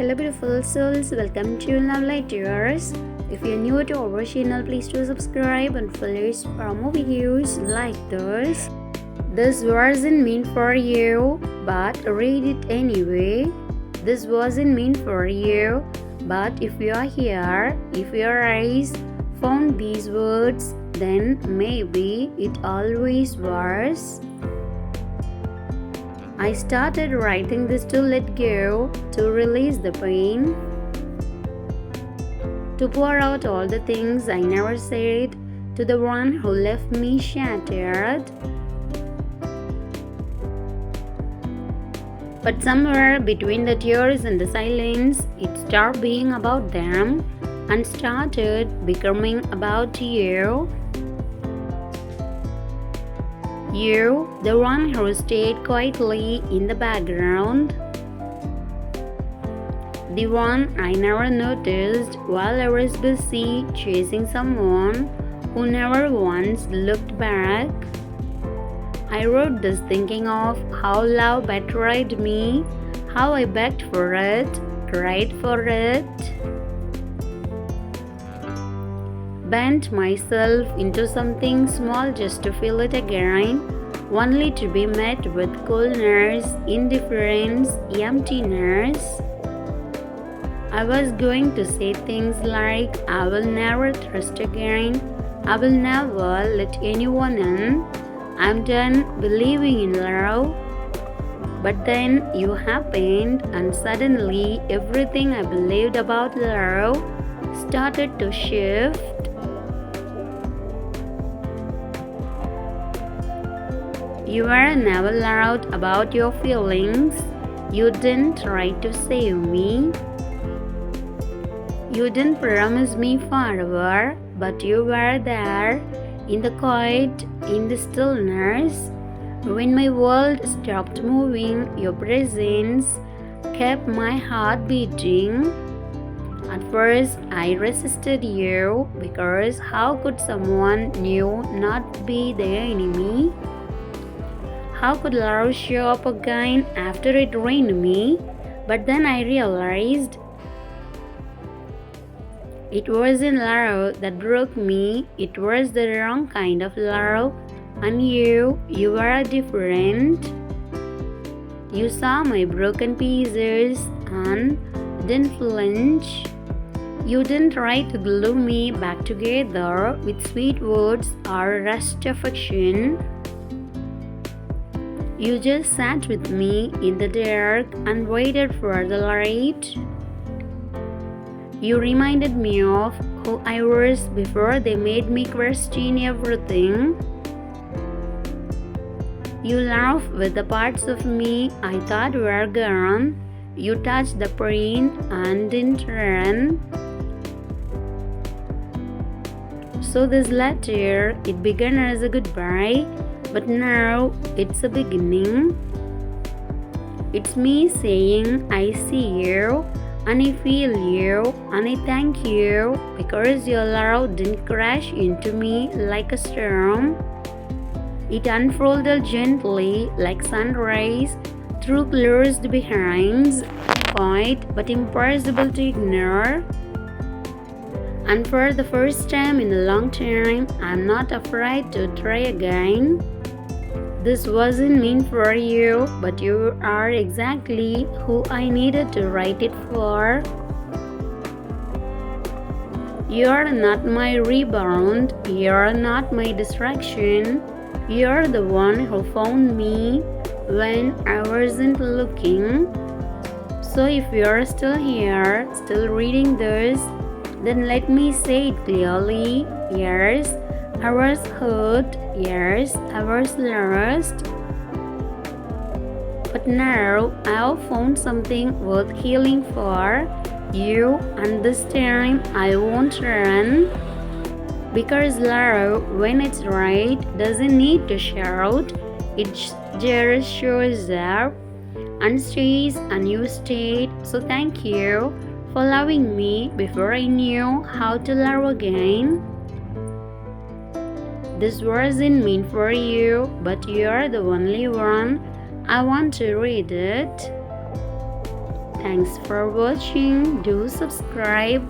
Hello beautiful souls, welcome to Love Letters. If you're new to our channel, please do subscribe and follow us for more videos like this. This wasn't meant for you, but read it anyway. This wasn't meant for you, but if you are here, if your eyes found these words, then maybe it always was. I started writing this to let go, to release the pain, to pour out all the things I never said to the one who left me shattered. But somewhere between the tears and the silence, it stopped being about them and started becoming about you. You, the one who stayed quietly in the background. The one I never noticed while I was busy chasing someone who never once looked back. I wrote this thinking of how love betrayed me, how I begged for it, cried for it, bent myself into something small just to feel it again, only to be met with coolness, indifference, emptiness. I was going to say things like, I will never trust again, I will never let anyone in, I'm done believing in love. But then you happened, and suddenly everything I believed about love started to shift. You were never loud about your feelings. You didn't try to save me. You didn't promise me forever, but you were there in the quiet, in the stillness. When my world stopped moving, your presence kept my heart beating. At first, I resisted you because how could someone new not be the enemy? How could love show up again after it drained me? But then I realized it wasn't love that broke me, it was the wrong kind of love. And you were different. You saw my broken pieces and didn't flinch. You didn't try to glue me back together with sweet words or rushed affection. You just sat with me in the dark and waited for the light. You reminded me of who I was before they made me question everything. You laughed with the parts of me I thought were gone. You touched the pain and didn't run. So this letter, it began as a goodbye, but now it's a beginning. It's me saying I see you, and I feel you, and I thank you because your love didn't crash into me like a storm. It unfolded gently like sunrise through closed behinds, quiet but impossible to ignore. And for the first time in a long time, I'm not afraid to try again. This wasn't meant for you, but you are exactly who I needed to write it for. You're not my rebound, you're not my distraction. You're the one who found me when I wasn't looking. So if you're still here, still reading this, then let me say it clearly. Yes, I was hurt. Yes, I was lost. But now I've found something worth healing for you, and this time I won't run. Because love, when it's right, doesn't need to shout. It just shows up and stays, and you stayed. So thank you for loving me before I knew how to love again. This wasn't meant for you, but you're the only one I want to read it. Thanks for watching. Do subscribe.